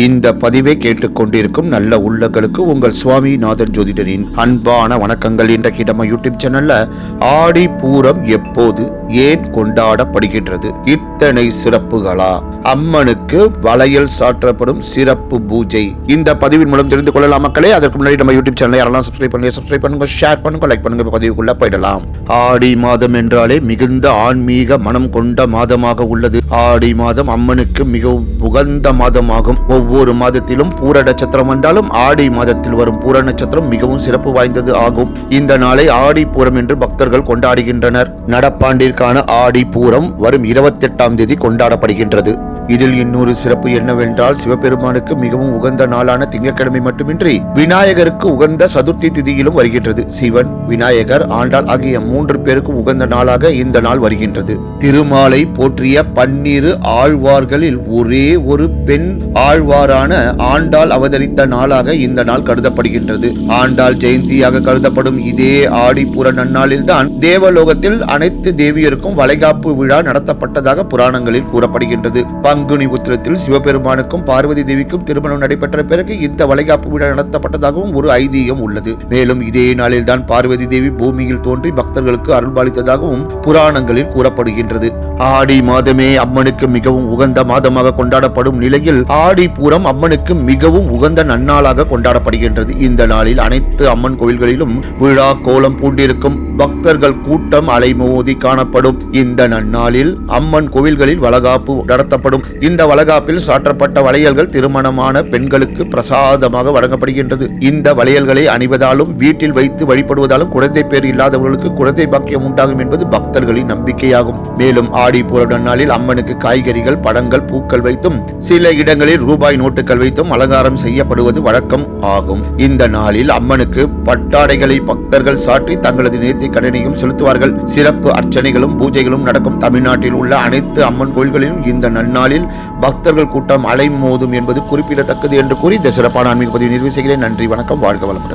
இந்த பதிவை கேட்டுக்கொண்டிருக்கும் நல்ல உள்ளங்களுக்கு உங்கள் சுவாமிநாதன் ஜோதிடரின் அன்பான வணக்கங்கள். இன்றைக்கு நம்ம யூடியூப் சேனல்ல ஆடி பூரம் எப்போது ஏன் கொண்டாடப்படுகின்றது, இத்தனை சிறப்புகளா, அம்மனுக்கு வளையல் சாற்றப்படும் சிறப்பு பூஜை, இந்த பதிவின் மூலம் தெரிந்து கொள்ளலாம் மக்களே. அதற்கு முன்னாடி நம்ம யூடியூப் சேனலை யாரெல்லாம் சப்ஸ்கிரைப் பண்ணுங்க, ஷேர் பண்ணுங்க, லைக் பண்ணுங்க. பதிவுக்குள்ள போயிடலாம். ஆடி மாதம் என்றாலே மிகுந்த ஆன்மீக மனம் கொண்ட மாதமாக உள்ளது. ஆடி மாதம் அம்மனுக்கு மிகவும் உகந்த மாதமாகும். ஒவ்வொரு மாதத்திலும் பூர நட்சத்திரம் வந்தாலும் ஆடி மாதத்தில் வரும் பூர நட்சத்திரம் மிகவும் சிறப்பு வாய்ந்தது ஆகும். இந்த நாளை ஆடி பூரம் என்று பக்தர்கள் கொண்டாடுகின்றனர். நடப்பாண்டிற்கான ஆடி பூரம் வரும் 28ஆம் தேதி கொண்டாடப்படுகின்றது. இதில் இன்னொரு சிறப்பு என்னவென்றால், சிவபெருமானுக்கு மிகவும் உகந்த நாளான திங்கட்கிழமை மட்டுமின்றி விநாயகருக்கு உகந்த சதுர்த்தி திதியிலும் வருகின்றது. சிவன், விநாயகர், ஆண்டாள் ஆகிய 3 பேருக்கு உகந்த நாளாக இந்த நாள் வருகின்றது. திருமாலை போற்றிய 12 ஆழ்வார்களில் ஒரே ஒரு பெண் ஆழ்வாரான ஆண்டாள் அவதரித்த நாளாக இந்த நாள் கருதப்படுகின்றது. ஆண்டாள் ஜெயந்தியாக கருதப்படும் இதே ஆடிப்பூர நன்னாளில் தான் தேவலோகத்தில் அனைத்து தேவியருக்கும் வளைகாப்பு விழா நடத்தப்பட்டதாக புராணங்களில் கூறப்படுகின்றது. பங்குனி உத்திரத்தில் சிவபெருமானுக்கும் பார்வதி தேவிக்கும் திருமணம் நடைபெற்ற பிறகு இந்த வளைகாப்பு விழா நடத்தப்பட்டதாகவும் ஒரு ஐதீகம் உள்ளது. மேலும் இதே நாளில் தான் பார்வதி தேவி பூமியில் தோன்றி பக்தர்களுக்கு அருள்பாலித்ததாகவும் புராணங்களில் கூறப்படுகின்றது. ஆடி மாதமே அம்மனுக்கு மிகவும் உகந்த மாதமாக கொண்டாடப்படும் நிலையில் ஆடி பூரம் அம்மனுக்கு மிகவும் உகந்த நன்னாளாக கொண்டாடப்படுகின்றது. இந்த நாளில் அனைத்து அம்மன் கோவில்களிலும் விழா கோலம் பூண்டிருக்கும் பக்தர்கள் கூட்டம் அலைமோதி காணப்படும். இந்த நன்னாளில் அம்மன் கோவில்களில் வளகாப்பு நடத்தப்படும். இந்த வளகாப்பில் சாற்றப்பட்ட வளையல்கள் திருமணமான பெண்களுக்கு பிரசாதமாக வழங்கப்படுகின்றது. இந்த வளையல்களை அணிவதாலும் வீட்டில் வைத்து வழிபடுவதாலும் குழந்தை பேர் இல்லாதவர்களுக்கு குழந்தை பாக்கியம் உண்டாகும் என்பது பக்தர்களின் நம்பிக்கையாகும். மேலும் ஆடி பூர நன்னாளில் அம்மனுக்கு காய்கறிகள், பழங்கள், பூக்கள் வைத்தும் சில இடங்களில் ரூபாய் நோட்டுகள் வைத்தும் அலங்காரம் செய்யப்படுவது வழக்கம் ஆகும். இந்த நாளில் அம்மனுக்கு பட்டாடைகளை பக்தர்கள் சாற்றி தங்களது நேர்த்தி கடனையும் செலுத்துவார்கள். சிறப்பு அர்ச்சனைகளும் பூஜைகளும் நடக்கும். தமிழ்நாட்டில் உள்ள அனைத்து அம்மன் கோயில்களிலும் இந்த நன்னாளில் பக்தர்கள் கூட்டம் அலைமோதும் என்பது குறிப்பிடத்தக்கது என்று கூறி இந்த சிறப்பான ஆன்மீக பதிவை நிறைவு செய்கிறேன். நன்றி, வணக்கம், வாழ்க வளமுடன்.